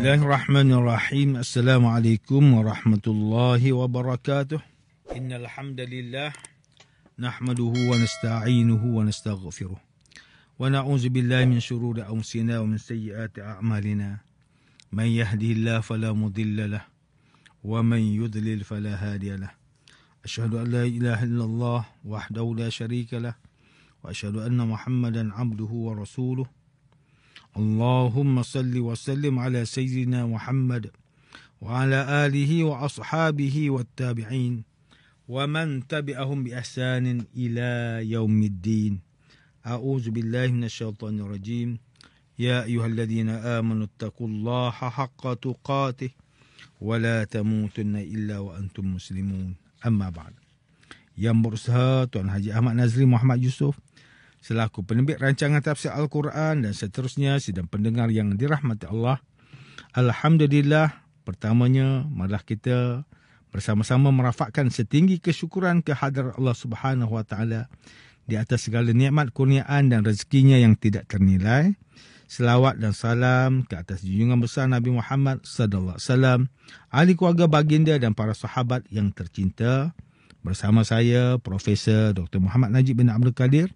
Bismillahirrahmanirrahim. Assalamualaikum warahmatullahi wabarakatuh. Innal hamdalillah nahmaduhu wa nasta'inuhu wa nastaghfiruh. Wa na'udzu billahi min shururi anfusina wa min sayyiati a'malina. Man yahdihillahu fala mudilla lahu wa man yudlil fala hadiya lahu. Asyhadu an la ilaha illallah wahdahu la syarika lahu wa asyhadu anna Muhammadan 'abduhu wa rasuluh. Allahumma salli wa sallim ala sayyidina Muhammad wa ala alihi wa ashabihi wa tabi'in wa man tabi'ahum bi ihsanin ila yaumiddin. A'udzu billahi minasyaitonir rajim. Ya ayyuhalladzina amanu taqullaha haqqa tuqatih wa la tamutunna illa wa antum muslimun. Amma ba'd. Yang berusaha Tuan Haji Ahmad Nazri Muhammad Yusof selaku penerbit rancangan tafsir Al-Quran dan seterusnya sidang pendengar yang dirahmati Allah. Alhamdulillah, pertamanya marilah kita bersama-sama merafakkan setinggi kesyukuran kehadrat Allah Subhanahu Wa Taala di atas segala nikmat kurniaan dan rezekinya yang tidak ternilai. Selawat dan salam ke atas junjungan besar Nabi Muhammad sallallahu alaihi wasallam, ahli keluarga baginda dan para sahabat yang tercinta. Bersama saya Profesor Dr. Muhammad Najib bin Abdul Qadir,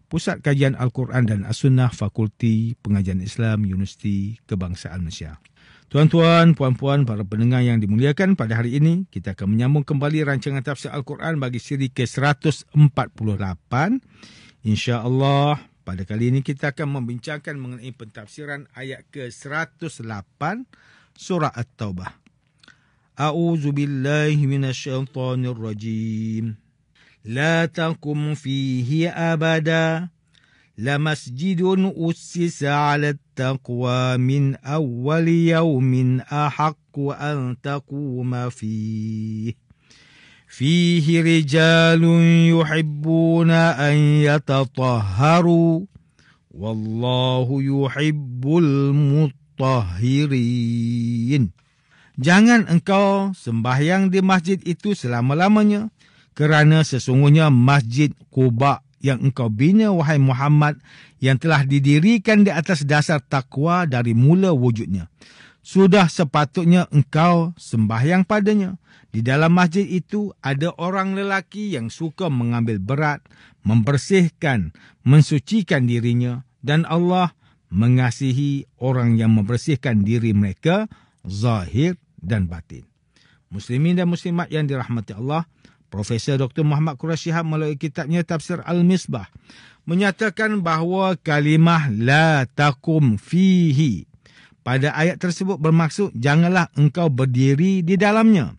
Pusat Kajian Al-Quran dan As-Sunnah, Fakulti Pengajian Islam, Universiti Kebangsaan Malaysia. Tuan-tuan, puan-puan, para pendengar yang dimuliakan, pada hari ini kita akan menyambung kembali rancangan tafsir Al-Quran bagi siri ke-148. InsyaAllah, pada kali ini kita akan membincangkan mengenai pentafsiran ayat ke-108 surah At-Taubah. A'udzu billahi minasyaitonir rajim. لا تقم فيه أبدا لمسجد أسس على التقوى من أول يوم أحق أن تقوم فيه رجال يحبون أن يتطهروا والله يحب المطهرين. Jangan engkau sembahyang di masjid itu selama-lamanya, kerana sesungguhnya Masjid Quba yang engkau bina, wahai Muhammad, yang telah didirikan di atas dasar takwa dari mula wujudnya. Sudah sepatutnya engkau sembahyang padanya. Di dalam masjid itu ada orang lelaki yang suka mengambil berat, membersihkan, mensucikan dirinya, dan Allah mengasihi orang yang membersihkan diri mereka, zahir dan batin. Muslimin dan muslimat yang dirahmati Allah, Profesor Dr. Muhammad Quraish Shihab melalui kitabnya Tafsir Al-Misbah menyatakan bahawa kalimah la taqum fihi pada ayat tersebut bermaksud janganlah engkau berdiri di dalamnya.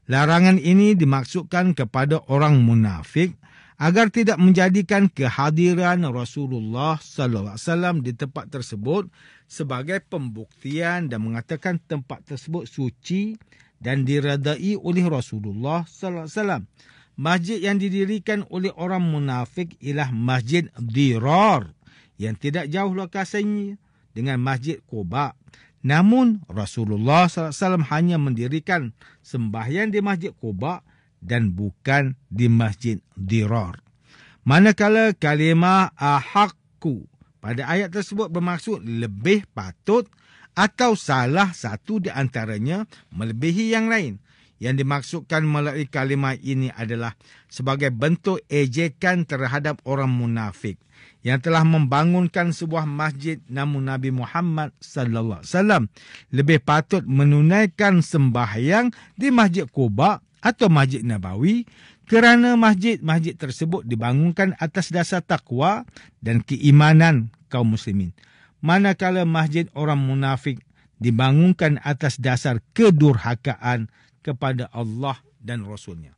Larangan ini dimaksudkan kepada orang munafik agar tidak menjadikan kehadiran Rasulullah sallallahu alaihi wasallam di tempat tersebut sebagai pembuktian dan mengatakan tempat tersebut suci dan diredai oleh Rasulullah sallallahu alaihi wasallam. Masjid yang didirikan oleh orang munafik ialah Masjid Dirar yang tidak jauh lokasinya dengan Masjid Quba. Namun Rasulullah sallallahu alaihi wasallam hanya mendirikan sembahyang di Masjid Quba dan bukan di Masjid Dirar. Manakala kalimah ahakku pada ayat tersebut bermaksud lebih patut atau salah satu di antaranya melebihi yang lain. Yang dimaksudkan melalui kalimah ini adalah sebagai bentuk ejekan terhadap orang munafik yang telah membangunkan sebuah masjid, namun Nabi Muhammad sallallahu alaihi wasallam lebih patut menunaikan sembahyang di Masjid Quba atau Masjid Nabawi kerana masjid-masjid tersebut dibangunkan atas dasar takwa dan keimanan kaum muslimin. Manakala masjid orang munafik dibangunkan atas dasar kedurhakaan kepada Allah dan Rasulnya.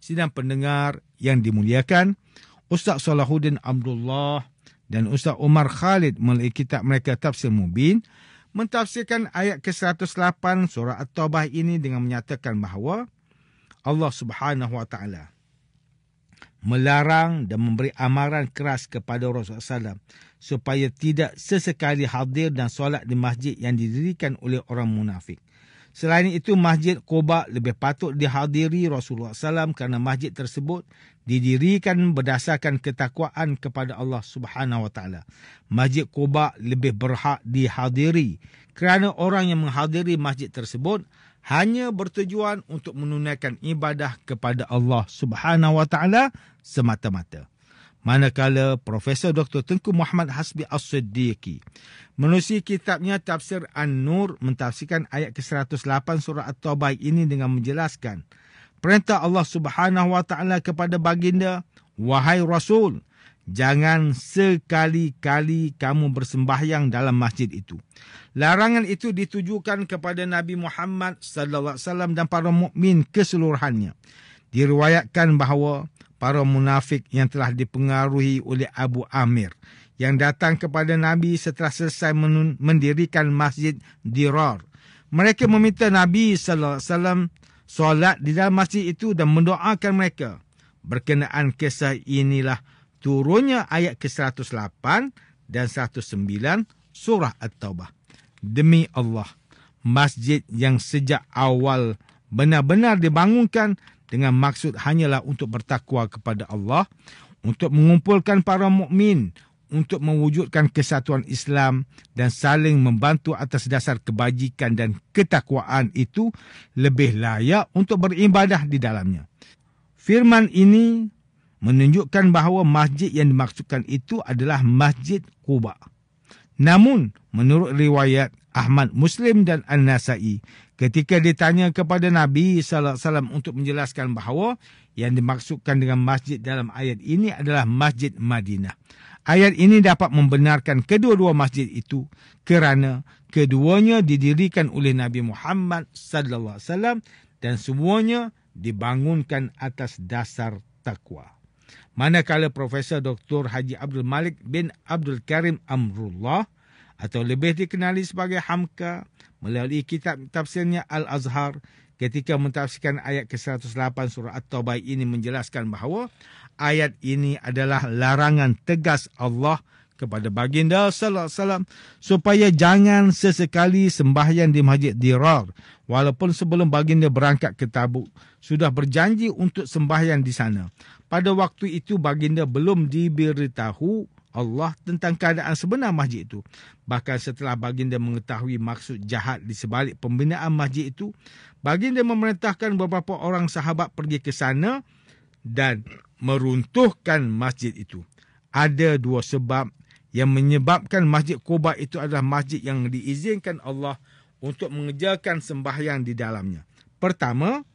Sidang pendengar yang dimuliakan, Ustaz Salahuddin Abdullah dan Ustaz Umar Khalid melalui kitab mereka Tafsir Mubin mentafsirkan ayat ke-108 surah At-Taubah ini dengan menyatakan bahawa Allah Subhanahu Wa Taala melarang dan memberi amaran keras kepada Rasulullah SAW supaya tidak sesekali hadir dan solat di masjid yang didirikan oleh orang munafik. Selain itu, Masjid Quba lebih patut dihadiri Rasulullah SAW kerana masjid tersebut didirikan berdasarkan ketakwaan kepada Allah Subhanahu Wa Taala. Masjid Quba lebih berhak dihadiri kerana orang yang menghadiri masjid tersebut hanya bertujuan untuk menunaikan ibadah kepada Allah Subhanahu Wa Taala semata-mata. Manakala Profesor Dr. Tengku Muhammad Hasbi As-Siddiqi menerusi kitabnya Tafsir An-Nur mentafsirkan ayat ke-108 surah At-Taubah ini dengan menjelaskan perintah Allah Subhanahu Wa Taala kepada baginda, wahai Rasul, jangan sekali-kali kamu bersembahyang dalam masjid itu. Larangan itu ditujukan kepada Nabi Muhammad sallallahu alaihi wasallam dan para mukmin keseluruhannya. Diriwayatkan bahawa para munafik yang telah dipengaruhi oleh Abu Amir yang datang kepada Nabi setelah selesai mendirikan masjid Dirar. Mereka meminta Nabi sallallahu alaihi wasallam solat di dalam masjid itu dan mendoakan mereka. Berkenaan kisah inilah turunnya ayat ke-108 dan 109 surah At-Taubah. Demi Allah, masjid yang sejak awal benar-benar dibangunkan dengan maksud hanyalah untuk bertakwa kepada Allah, untuk mengumpulkan para mukmin, untuk mewujudkan kesatuan Islam dan saling membantu atas dasar kebajikan dan ketakwaan itu lebih layak untuk beribadah di dalamnya. Firman ini menunjukkan bahawa masjid yang dimaksudkan itu adalah Masjid Quba. Namun, menurut riwayat Ahmad, Muslim dan An-Nasai, ketika ditanya kepada Nabi sallallahu alaihi wasallam untuk menjelaskan bahawa yang dimaksudkan dengan masjid dalam ayat ini adalah Masjid Madinah. Ayat ini dapat membenarkan kedua-dua masjid itu kerana keduanya didirikan oleh Nabi Muhammad sallallahu alaihi wasallam dan semuanya dibangunkan atas dasar takwa. Manakala Profesor Dr. Haji Abdul Malik bin Abdul Karim Amrullah atau lebih dikenali sebagai Hamka melalui kitab tafsirnya Al-Azhar ketika mentafsirkan ayat ke-108 surah At-Taubah ini menjelaskan bahawa ayat ini adalah larangan tegas Allah kepada baginda sallallahu alaihi wasallam supaya jangan sesekali sembahyang di Masjid Dirar walaupun sebelum baginda berangkat ke Tabuk sudah berjanji untuk sembahyang di sana. Pada waktu itu baginda belum diberitahu Allah tentang keadaan sebenar masjid itu. Bahkan setelah baginda mengetahui maksud jahat di sebalik pembinaan masjid itu, baginda memerintahkan beberapa orang sahabat pergi ke sana dan meruntuhkan masjid itu. Ada dua sebab yang menyebabkan Masjid Quba itu adalah masjid yang diizinkan Allah untuk mengerjakan sembahyang di dalamnya. Pertama,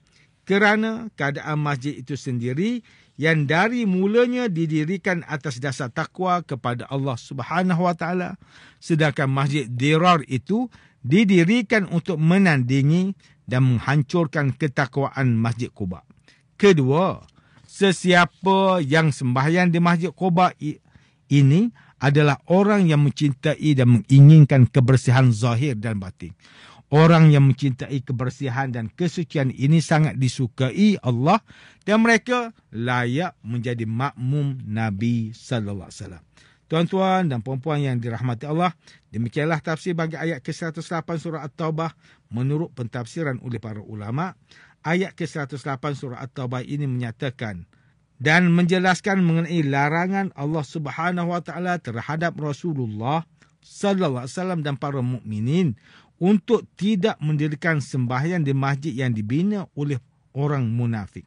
kerana keadaan masjid itu sendiri yang dari mulanya didirikan atas dasar takwa kepada Allah Subhanahu Wa Taala, sedangkan Masjid Dirar itu didirikan untuk menandingi dan menghancurkan ketakwaan Masjid Quba. Kedua, sesiapa yang sembahyang di Masjid Quba ini adalah orang yang mencintai dan menginginkan kebersihan zahir dan batin. Orang yang mencintai kebersihan dan kesucian ini sangat disukai Allah dan mereka layak menjadi makmum Nabi sallallahu alaihi wasallam. Tuan-tuan dan puan-puan yang dirahmati Allah, demikianlah tafsir bagi ayat ke-108 surah At-Taubah menurut pentafsiran oleh para ulama. Ayat ke-108 surah At-Taubah ini menyatakan dan menjelaskan mengenai larangan Allah Subhanahu Wa Taala terhadap Rasulullah sallallahu alaihi wasallam dan para mukminin untuk tidak mendirikan sembahyang di masjid yang dibina oleh orang munafik.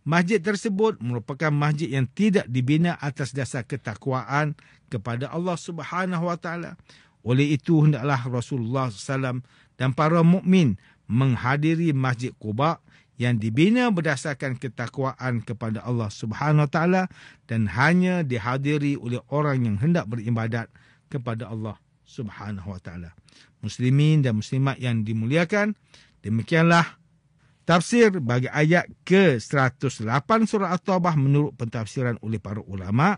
Masjid tersebut merupakan masjid yang tidak dibina atas dasar ketakwaan kepada Allah Subhanahu Wa Taala. Oleh itu hendaklah Rasulullah SAW dan para mukmin menghadiri Masjid Quba yang dibina berdasarkan ketakwaan kepada Allah Subhanahu Wa Taala dan hanya dihadiri oleh orang yang hendak beribadat kepada Allah Subhanahu Wa Taala. Muslimin dan muslimat yang dimuliakan, demikianlah tafsir bagi ayat ke-108 surah At-Taubah menurut pentafsiran oleh para ulama.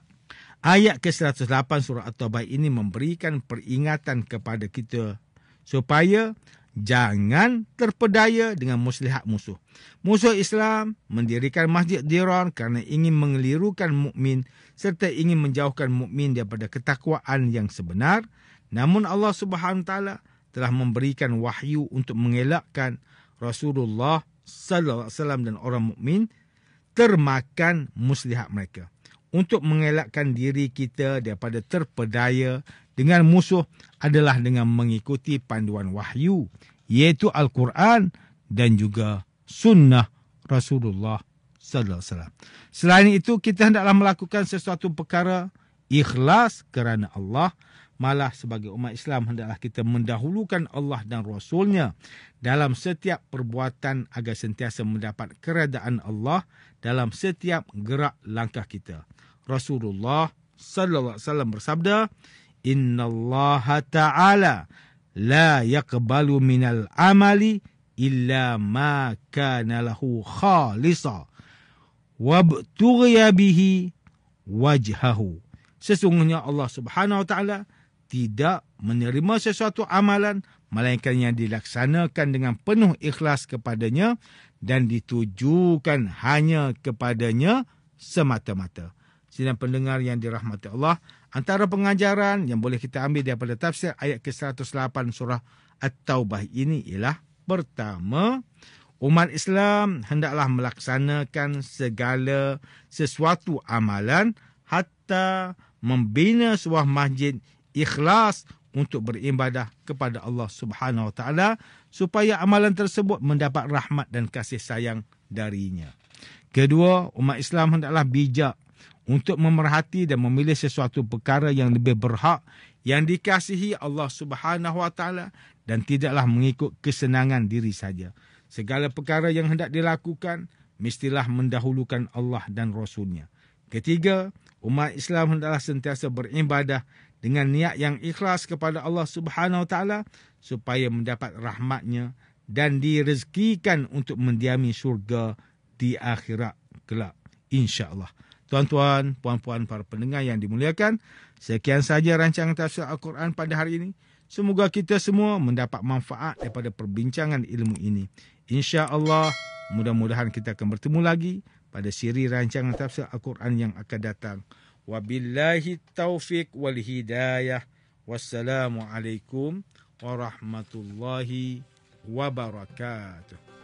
Ayat ke-108 surah At-Taubah ini memberikan peringatan kepada kita supaya jangan terpedaya dengan muslihat musuh. Musuh Islam mendirikan Masjid Dirar kerana ingin mengelirukan mukmin serta ingin menjauhkan mukmin daripada ketakwaan yang sebenar. Namun Allah Subhanahu Wa Taala telah memberikan wahyu untuk mengelakkan Rasulullah sallallahu alaihi wasallam dan orang mukmin termakan muslihat mereka. Untuk mengelakkan diri kita daripada terpedaya dengan musuh adalah dengan mengikuti panduan wahyu, iaitu Al-Quran dan juga sunnah Rasulullah sallallahu alaihi wasallam. Selain itu, kita hendaklah melakukan sesuatu perkara ikhlas kerana Allah. Malah sebagai umat Islam hendaklah kita mendahulukan Allah dan Rasulnya dalam setiap perbuatan agar sentiasa mendapat keredaan Allah dalam setiap gerak langkah kita. Rasulullah sallallahu alaihi wasallam bersabda, "Innallaha ta'ala la yaqbalu minal amali illa ma kana lahu khalisa wabtughiya bihi wajhahu." Sesungguhnya Allah Subhanahu wa taala tidak menerima sesuatu amalan melainkan yang dilaksanakan dengan penuh ikhlas kepadanya dan ditujukan hanya kepadanya semata-mata. Sidang pendengar yang dirahmati Allah, antara pengajaran yang boleh kita ambil daripada tafsir ayat ke-108 surah At-Taubah ini ialah, pertama, umat Islam hendaklah melaksanakan segala sesuatu amalan hatta membina sebuah masjid ikhlas untuk beribadah kepada Allah Subhanahu wa taala supaya amalan tersebut mendapat rahmat dan kasih sayang darinya. Kedua, umat Islam hendaklah bijak untuk memerhati dan memilih sesuatu perkara yang lebih berhak yang dikasihi Allah Subhanahu wa taala dan tidaklah mengikut kesenangan diri saja. Segala perkara yang hendak dilakukan mestilah mendahulukan Allah dan Rasulnya. Ketiga, umat Islam hendaklah sentiasa beribadah dengan niat yang ikhlas kepada Allah Subhanahu wa taala supaya mendapat rahmatnya dan direzekikan untuk mendiami syurga di akhirat kelak, insya-Allah. Tuan-tuan, puan-puan, para pendengar yang dimuliakan, sekian saja rancangan tafsir Al-Quran pada hari ini. Semoga kita semua mendapat manfaat daripada perbincangan ilmu ini. Insya-Allah, mudah-mudahan kita akan bertemu lagi pada siri rancangan tafsir Al-Quran yang akan datang. Wabillahi taufiq wal hidayah. Wassalamualaikum warahmatullahi wabarakatuh.